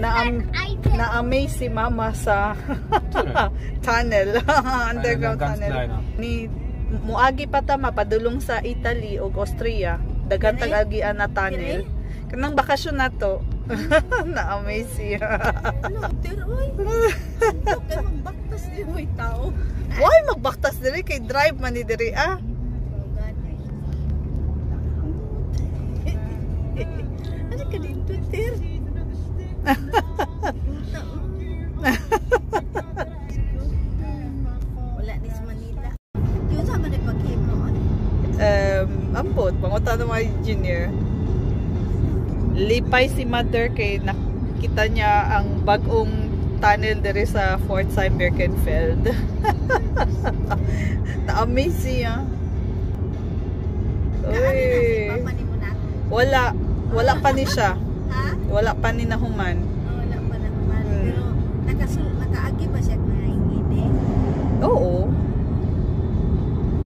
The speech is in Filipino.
na-amaze si Mama sa tunnel, underground tunnel. Ni muagi pa ta mapadulong sa Italy o Austria, daghan tag-agian na tunnel. Kanang bakasyon na to. Na-amaze siya. Pero oy, kay magbaktas di mo tao. Why magbaktas diri kay drive man ni diri ah. Ano ka din Twitter? Wala ni sa Manila. Yung sa Manila pag-himo. Ampod, pangutan ng mga engineer. Lipay si Mother kay nakita niya ang bagong tunnel dere sa Fort St. Birkenfeld. Na-amaze siya. Uy. Wala pa ni siya. Ha? Wala pa ni nahuman.